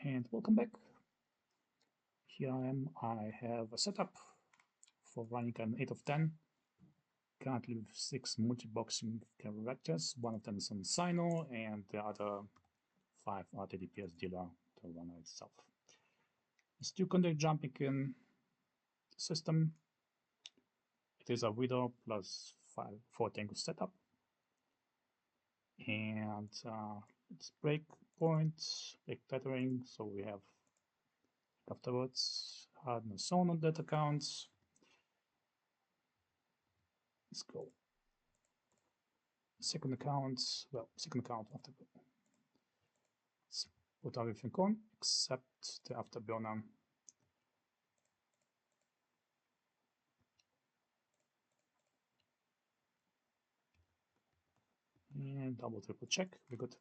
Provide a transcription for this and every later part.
And welcome back. Here I am. I have a setup for running an 8 of 10, currently with 6 multiboxing characters. One of them is on Sino, and the other 5 are the DPS dealer, the runner itself. Still conduct jumping in the system. It is a widow plus 4 tango setup. And it's break points, break tethering, so we have afterwards hard and so on that account. Let's go. Second account after. Let's put everything on except the afterburner. And double triple check, we're good.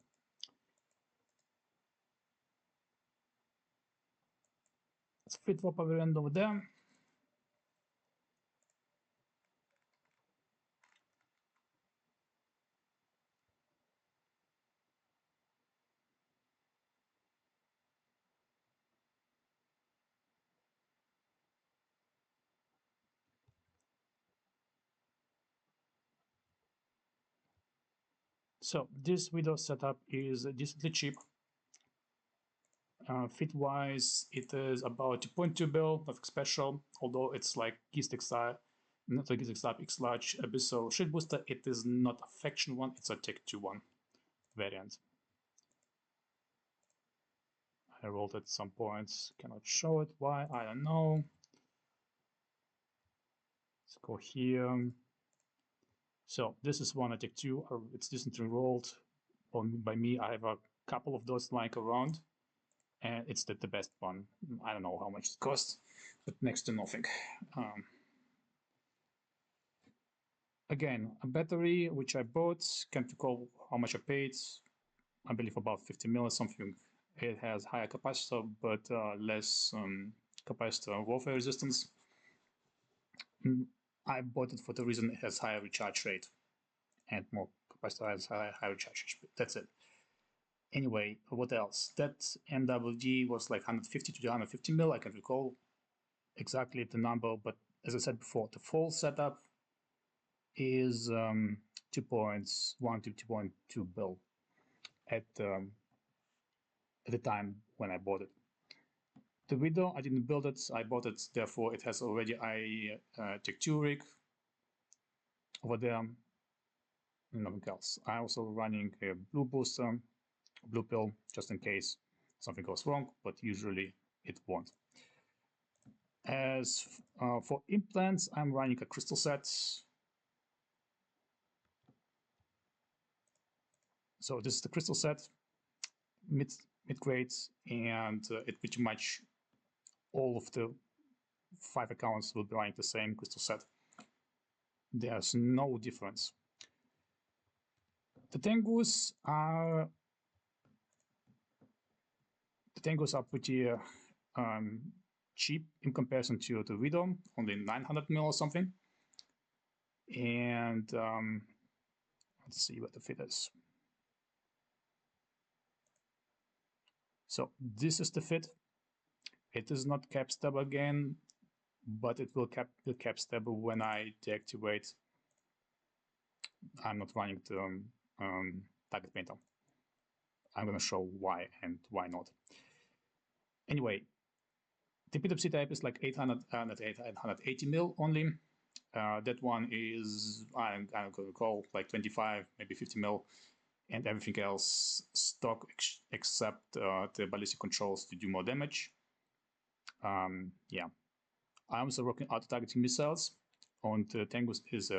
Let's free drop our end over there. So this window setup is decently cheap. Fit-wise, it is about 2.2 bill, nothing special, although it's like Gistic style, not a Gistic style X large Abyssal Shield Booster. It is not a faction one, it's a Tech 2 one variant. I rolled at some points, cannot show it, why, I don't know. Let's go here. So this is one I Tech 2, it's decently rolled. By me, I have a couple of those lying around. And it's the best one. I don't know how much it costs, but next to nothing. Again, a battery which I bought, can't recall how much I paid. I believe about 50 mil or something. It has higher capacitor, but less capacitor warfare resistance. I bought it for the reason it has higher recharge rate, and more capacitor has higher recharge rate. That's it. Anyway, what else? That MWD was like 150 to 150 mil. I can't recall exactly the number, but as I said before, the full setup is 2.1 to 2.2 bill at the time when I bought it. The window, I didn't build it, I bought it, therefore it has already a Tech 2 rig over there, and nothing else. I'm also running a blue booster, blue pill, just in case something goes wrong, but usually it won't. As for implants, I'm running a crystal set. So this is the crystal set, mid-grade, and it pretty much all of the 5 accounts will be running the same crystal set. There's no difference. The Tengus are pretty cheap in comparison to the Widow, only 900 mil or something. And let's see what the fit is. So this is the fit. It is not cap stable again, but it will cap stable when I deactivate. I'm not running the target painter. I'm going to show why and why not. Anyway, the PWC type is like 880 mil only. That one is, I'm going to recall, like 25, maybe 50 mil, and everything else stock except the ballistic controls to do more damage. Yeah. I'm also working auto-targeting missiles. On the Tengus is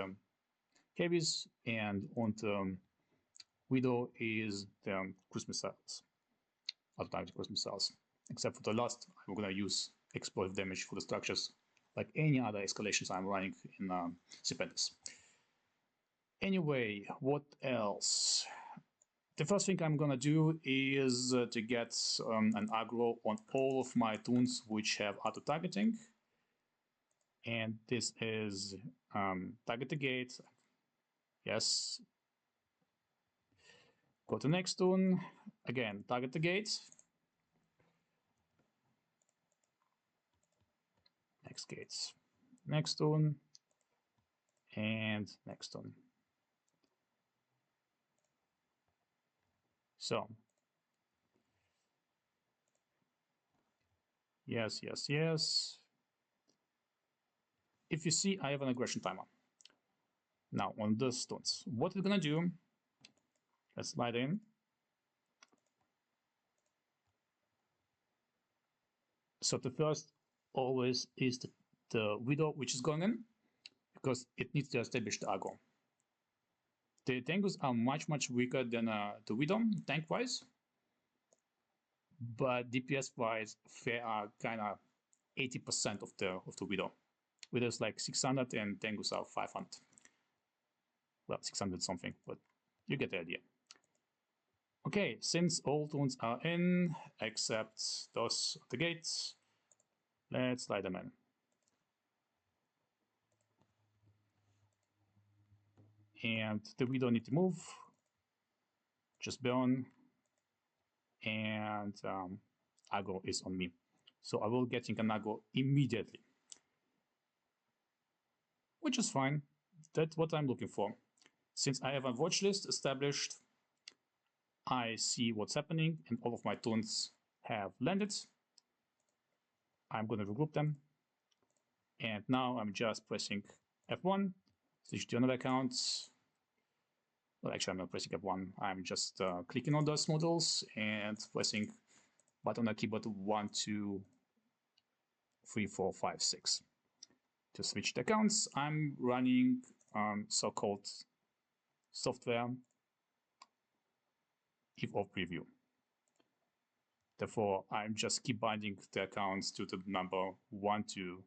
heavies, and on the Widow is the cruise missiles, auto-targeting cruise missiles. Except for the last, I'm going to use explosive damage for the structures, like any other escalations I'm running in Serpentis. Anyway, what else? The first thing I'm going to do is to get an aggro on all of my toons which have auto-targeting. And this is target the gate. Yes. Go to next toon. Again, target the gate. next gates, next one, and next one. So yes, yes, yes. If you see, I have an aggression timer. Now on the stones, what we're gonna do, let's slide in. So the first always is the widow which is going in, because it needs to establish the aggro. The Tengus are much weaker than the widow tank-wise, but DPS-wise, they are kind of 80% of the widow. Widow's like 600 and Tengus are 500. Well, 600 something, but you get the idea. Okay, since all tools are in, except those at the gates, let's slide them in. And we don't need to move, just burn, and aggro is on me. So I will get an aggro immediately, which is fine. That's what I'm looking for. Since I have a watch list established, I see what's happening, and all of my tunes have landed. I'm going to regroup them. And now I'm just pressing F1, switch to another account. Well, actually, I'm not pressing F1. I'm just clicking on those models and pressing button on the keyboard 1, 2, 3, 4, 5, 6. To switch the accounts, I'm running so-called software if-off preview. Therefore, I'm just keep binding the accounts to the number 1, 2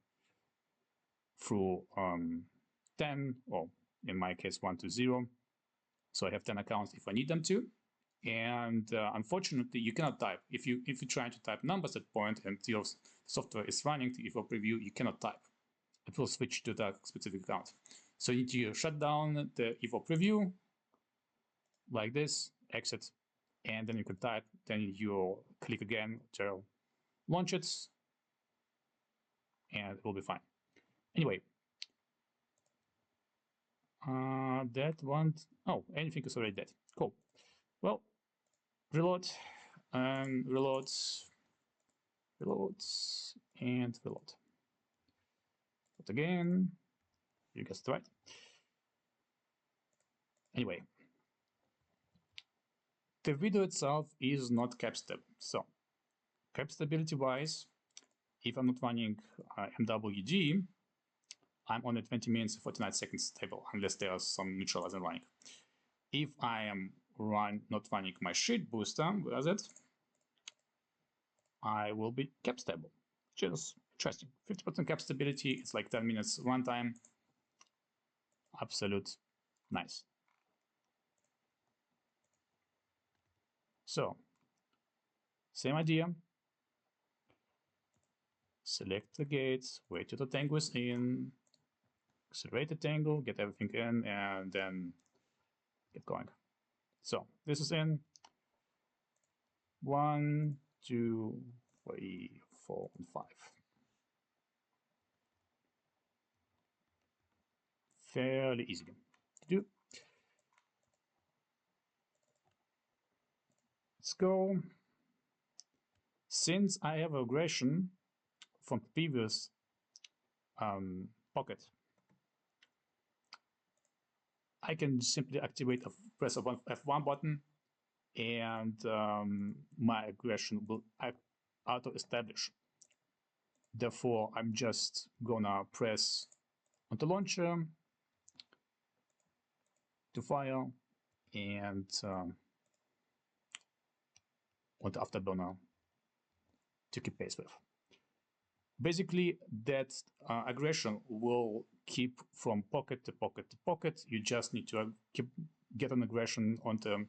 through 10, or in my case 1 to 0. So I have 10 accounts if I need them to. And unfortunately, you cannot type. If you try to type numbers at point and your software is running to if-off preview, you cannot type. It will switch to that specific account. So you need to shut down the if-off preview like this, exit, and then you can type. Then you click again to launch it, and it will be fine. Anyway, that one, oh, anything is already dead. Cool. Well, reload, reload, and reload. But again, you guessed right. Anyway, the video itself is not cap stable. So, cap stability wise, if I'm not running MWG, I'm on a 20 minutes and 49 seconds table, unless there's some neutralizer running. If I am not running my shield booster, where is it? I will be cap stable, which is interesting. 50% cap stability, it's like 10 minutes runtime. Absolute nice. So, same idea. Select the gates, wait till the tango is in, accelerate the tango, get everything in, and then get going. So, this is in. 1, 2, 3, 4, and 5. Fairly easy to do. Let's go. Since I have aggression from the previous pocket, I can simply activate press F1 button, and my aggression will auto-establish. Therefore, I'm just gonna press on the launcher to fire, and on the afterburner to keep pace with. Basically, that aggression will keep from pocket to pocket to pocket. You just need to get an aggression on the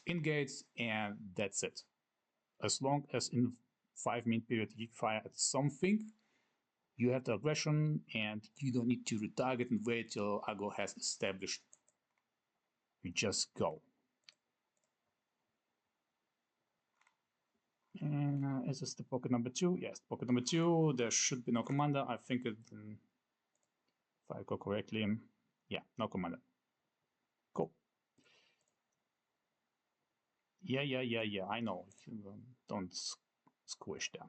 in-gates, and that's it. As long as in 5-minute period you fire at something, you have the aggression, and you don't need to retarget and wait till aggro has established. You just go. And is this the pocket number 2? Yes, pocket number 2. There should be no commander. I think it, if I go correctly, yeah, no commander. Cool. Yeah, I know. Don't squish them.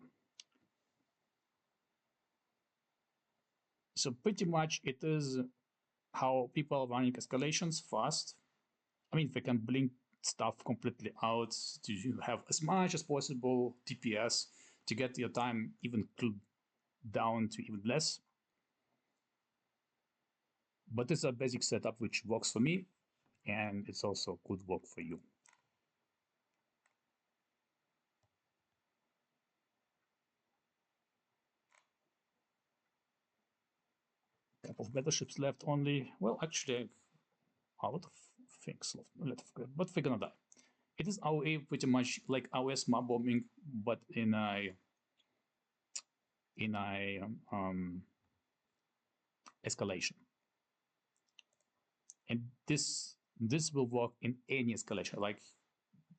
So pretty much it is how people are running escalations fast. I mean, they can blink stuff completely out to have as much as possible DPS to get your time even down to even less. But it's a basic setup which works for me, and it's also could work for you. Couple of battleships left only. Well, actually, a lot of things left, but we're gonna die. It is AoE pretty much like AOS mob bombing, but in a escalation. And this will work in any escalation. Like,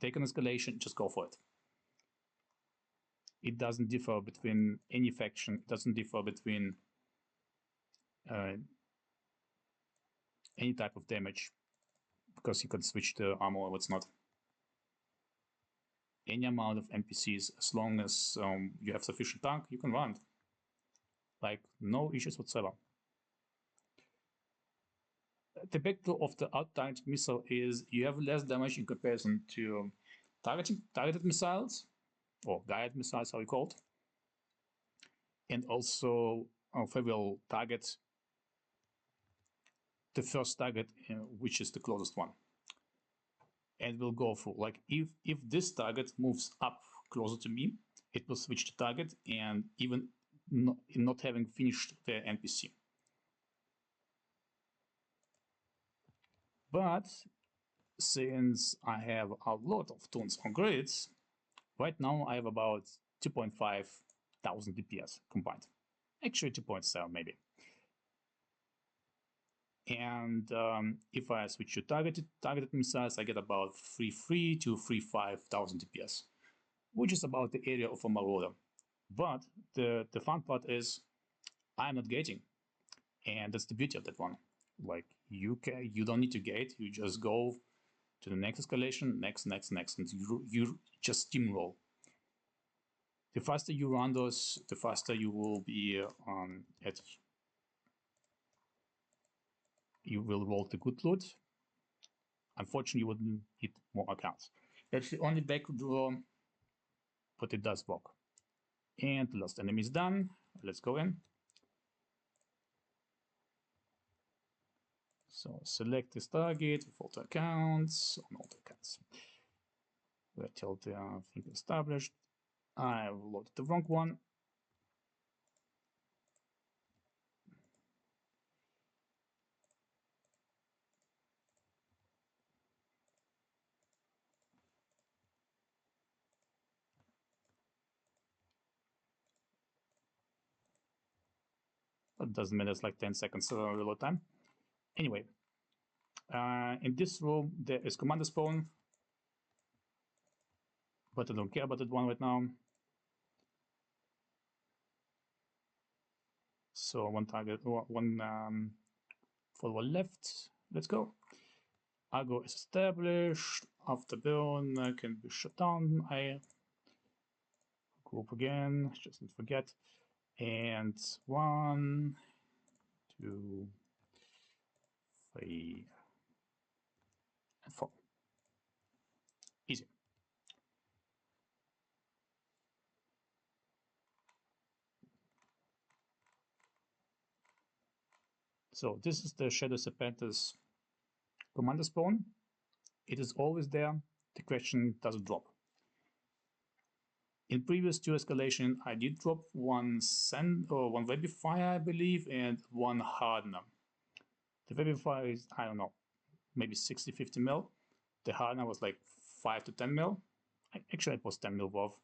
take an escalation, just go for it. It doesn't differ between any faction. It doesn't differ between any type of damage, because you can switch the armor or what's not. Any amount of NPCs, as long as you have sufficient tank, you can run it. Like, no issues whatsoever. The backdoor of the out-targeted missile is you have less damage in comparison to targeted missiles, or guided missiles, how you call it. And also, they will target the first target, which is the closest one. And will go for, like, if this target moves up closer to me, it will switch the target, and even not having finished the NPC. But since I have a lot of tunes on grids, right now I have about 2.5 thousand DPS combined. Actually 2.7 maybe. And if I switch to targeted missiles, I get about 3.3 to 3.5 thousand DPS, which is about the area of a Marauder. But the fun part is I'm not gating, and that's the beauty of that one. Like, you don't need to gate, you just go to the next escalation, next, and you just steamroll. The faster you run those, the faster you will be you will roll the good loot. Unfortunately, you wouldn't hit more accounts. That's the only backdoor, but it does work. And the last enemy is done. Let's go in. So select this target with auto accounts, on auto accounts. We're till the thing established. I loaded the wrong one. It doesn't matter, it's like 10 seconds reload time. Anyway, in this room there is commander spawn, but I don't care about that one right now. So one target, one follower left. Let's go. Argo is established. After burn can be shut down. I group again, just don't forget. And 1, 2, 3, and 4. Easy. So this is the Shadow Serpentis commander spawn. It is always there. The question doesn't drop. In previous 2 escalation, I did drop one Webifier, I believe, and one Hardener. The Webifier is, I don't know, maybe 60-50 mil. The Hardener was like 5 to 10 mil. Actually, it was 10 mil worth.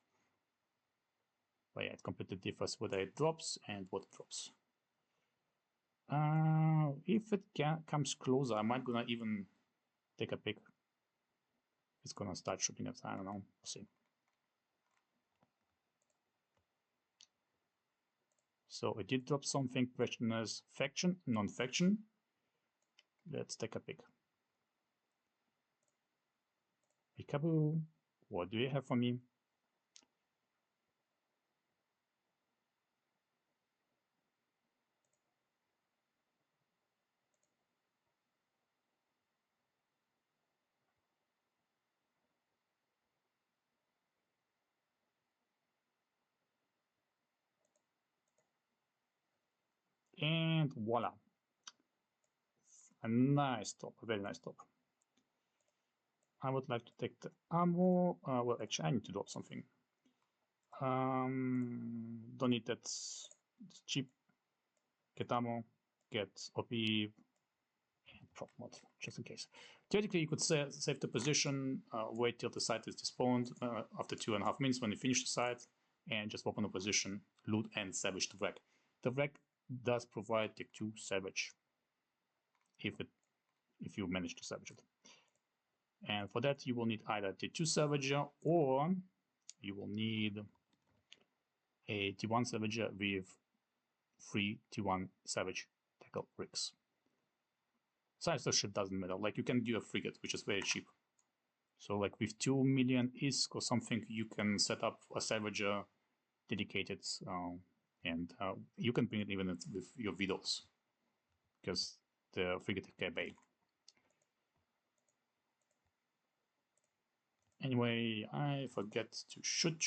But yeah, it completely differs whether it drops and what it drops. If it comes closer, I might gonna even take a pic. It's gonna start shooting at, I don't know, we'll see. So it did drop something. Question is faction, non-faction. Let's take a pick. Peekaboo. What do you have for me? And voila. A nice top, a very nice top. I would like to take the ammo. Well, actually, I need to drop something. Don't need that. It's cheap. Get ammo, get OP, and prop mod, just in case. Theoretically, you could save the position, wait till the site is despawned after 2.5 minutes when you finish the site, and just open the position, loot, and salvage the wreck. The wreck does provide Tick 2 salvage if you manage to salvage it. And for that, you will need either Tick 2 salvager or you will need a T1 salvager with 3 T1 salvage tackle rigs. Size of ship doesn't matter. Like, you can do a frigate, which is very cheap. So like with 2 million ISK or something, you can set up a salvager dedicated, and you can bring it even with your Vidos, because the frigate can bay. Anyway, I forget to shoot.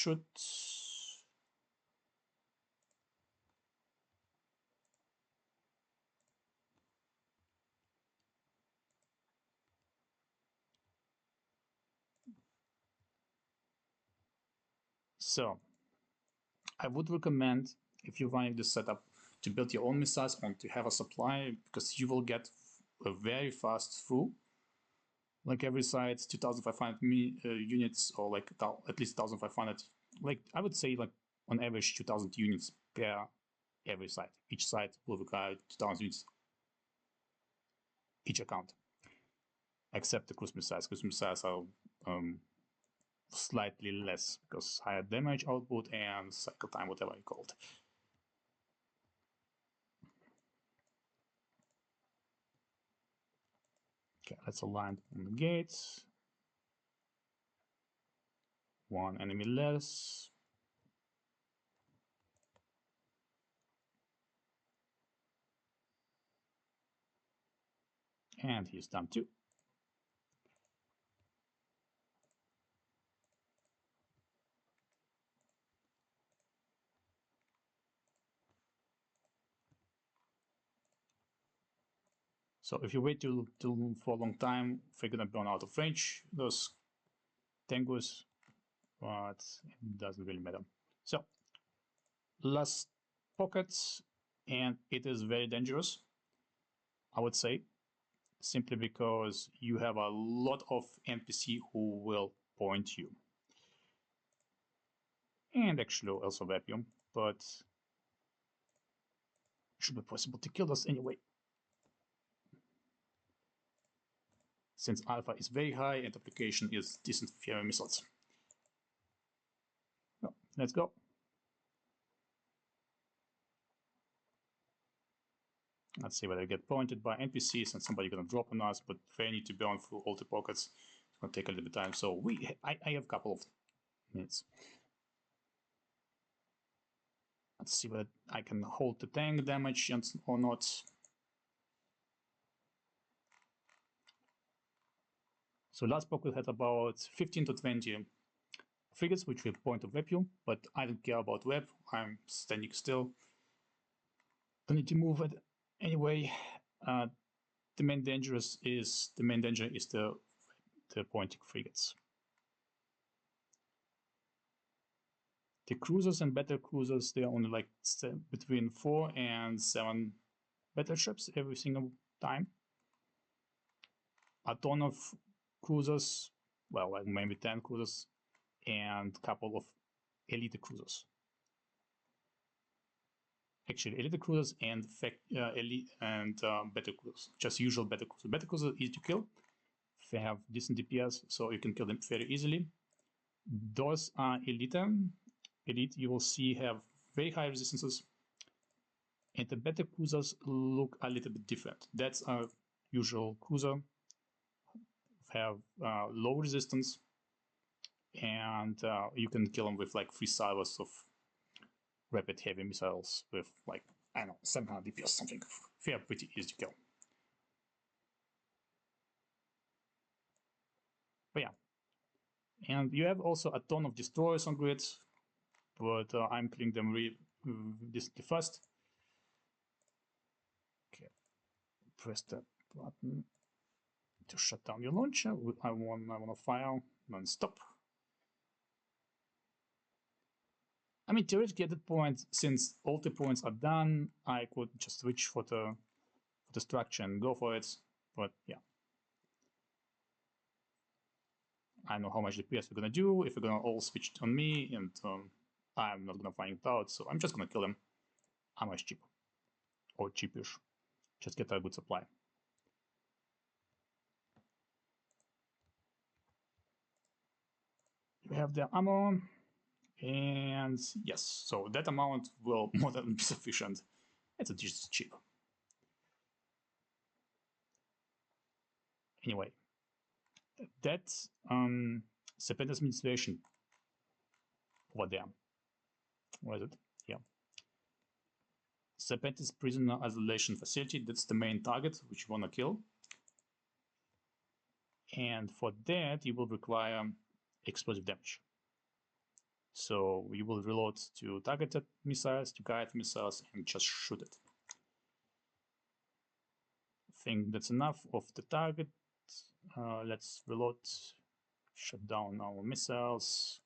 So I would recommend, if you're running this setup, to build your own missiles and to have a supply, because you will get a very fast through. Like every site, 2,500 units, or like at least 1,500. Like I would say, like on average, 2,000 units per every site. Each site will require 2,000 units each account, except the cruise missiles. Cruise missiles are slightly less because higher damage output and cycle time, whatever you call it. Okay, let's align on the gates. One enemy less. And he's done too. So if you wait for a long time, they're gonna burn out of range, those tangoes, but it doesn't really matter. So last pockets, and it is very dangerous, I would say, simply because you have a lot of NPC who will point you. And actually also vacuum, but it should be possible to kill us anyway. Since alpha is very high and application is decent for missiles. Well, let's go. Let's see whether I get pointed by NPCs and somebody gonna drop on us, but they need to burn through all the pockets. It's gonna take a little bit of time. So I have a couple of minutes. Let's see whether I can hold the tank damage or not. So last pocket had about 15 to 20 frigates, which will point of vacuum, but I don't care about web. I'm standing still. Don't need to move it anyway. The main danger is the pointing frigates. The cruisers and battle cruisers, they are only like between 4 and 7 battleships every single time. A ton of cruisers, well, like maybe 10 cruisers, and a couple of elite cruisers. Actually, elite cruisers and elite and battle cruisers, just usual battle cruisers. Battle cruisers are easy to kill. They have decent DPS, so you can kill them very easily. Those are elite. Elite, you will see, have very high resistances, And the better cruisers look a little bit different. That's our usual cruiser, have low resistance, and you can kill them with like 3 salvos of rapid heavy missiles with like, I don't know, 700 DPS or something. They are pretty easy to kill. But yeah. And you have also a ton of destroyers on grid, but I'm killing them really decently fast. Okay, press that button to shut down your launcher. I want to fire non-stop. I mean, theoretically at that point, since all the points are done, I could just switch for the structure and go for it. But yeah, I know how much DPS we're gonna do if we're gonna all switch on me, and I'm not gonna find it out, so I'm just gonna kill them. How much cheap or cheapish? Just get a good supply. We have the ammo, and yes, so that amount will more than be sufficient. It's just cheap. Anyway, that's Serpentis administration over there. Where is it? Yeah. Serpentis Prisoner Isolation Facility, that's the main target which you want to kill. And for that, you will require explosive damage. So you will reload to targeted missiles, to guided missiles, and just shoot it. I think that's enough of the target. Let's reload, shut down our missiles.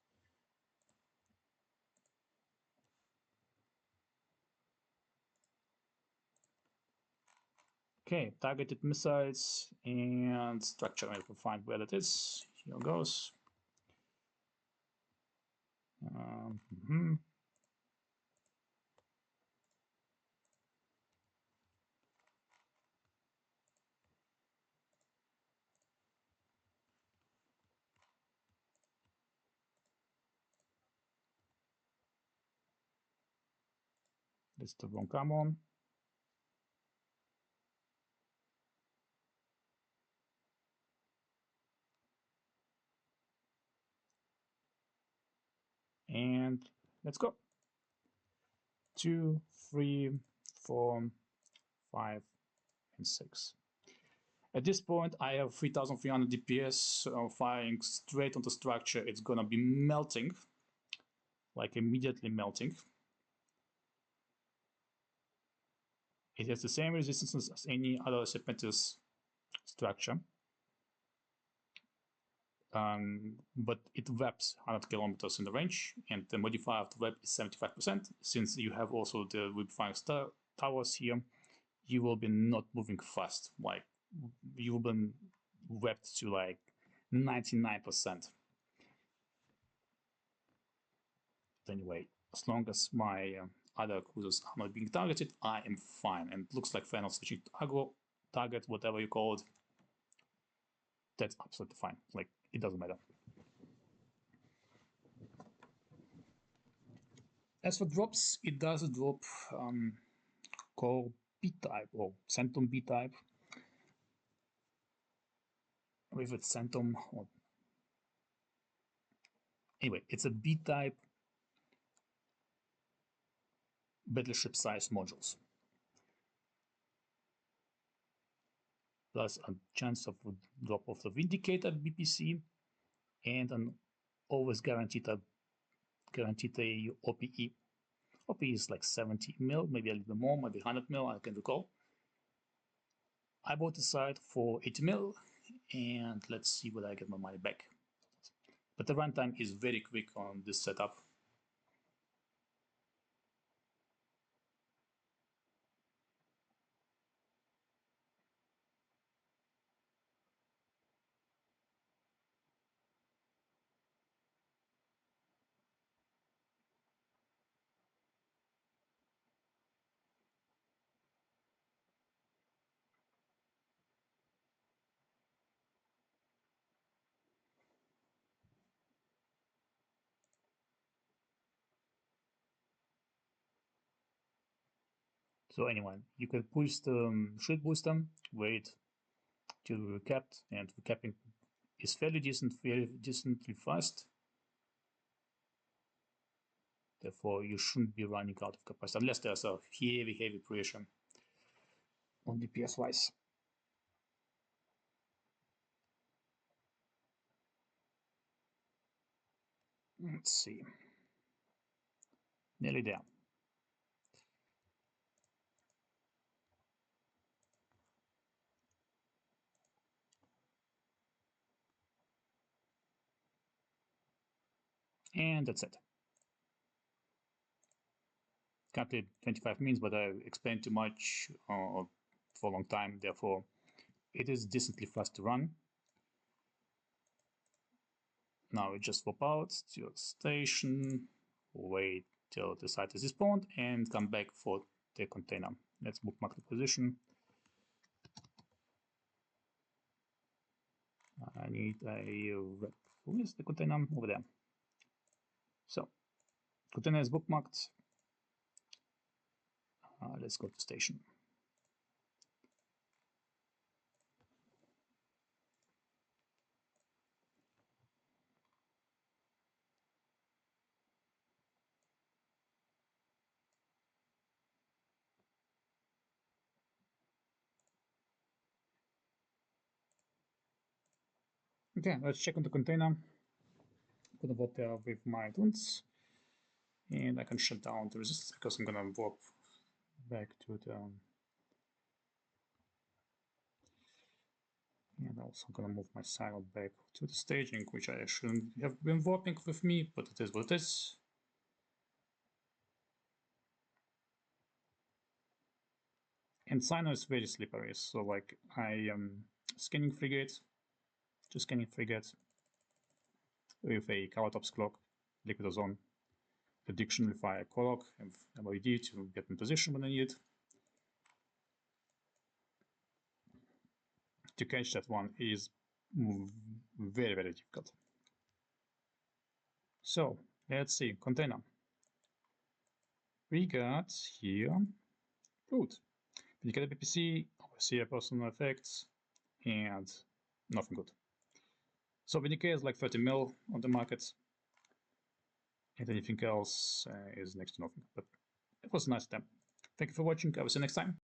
Okay, targeted missiles and structure. I will find where that is. Here goes. That's the wrong ammo. And let's go. 2, 3, 4, 5, and 6. At this point, I have 3300 DPS firing straight on the structure. It's gonna be melting, like immediately melting. It has the same resistance as any other Serpentis structure, but it wraps 100 kilometers in the range, and the modifier of the web is 75%. Since you have also the whip-firing towers here, you will be not moving fast. Like you will be wrapped to like 99%. Anyway, as long as my other cruisers are not being targeted, I am fine. And it looks like they're not switching to aggro, target, whatever you call it. That's absolutely fine. Like, it doesn't matter. As for drops, it does drop core B-type or Centum B-type with its Centum. Or... Anyway, it's a B-type battleship size modules. Plus a chance of drop of the Vindicator BPC and an always guaranteed OPE. OPE is like 70 mil, maybe a little bit more, maybe 100 mil, I can recall. I bought the site for 80 mil, and let's see whether I get my money back. But the runtime is very quick on this setup. So anyway, you can push the shield booster, wait till recapped, and recapping is fairly decently fast. Therefore, you shouldn't be running out of capacity unless there's a heavy pressure on DPS wise. Let's see. Nearly there. And that's it. Currently 25 minutes, but I explained too much for a long time. Therefore, it is decently fast to run. Now we just swap out to your station, wait till the site is respawned, and come back for the container. Let's bookmark the position. I need a rep. Who is the container? Over there. So, container is bookmarked. Let's go to station. Okay, let's check on the container. I'm gonna vote there with my tools, and I can shut down the resistance because I'm gonna warp back to the. And also gonna move my silo back to the staging, which I shouldn't have been warping with me, but it is what it is. And Sino is very slippery, so like I am scanning frigate, just scanning frigate with a Calatops clock, liquid ozone, prediction with a clock and MOD to get in position when I need it. To catch that one is very difficult. So let's see, container. We got here root. You get a PPC, overseer personal effects, and nothing good. So VDK is like 30 mil on the market, and anything else is next to nothing. But it was a nice attempt. Thank you for watching. I will see you next time.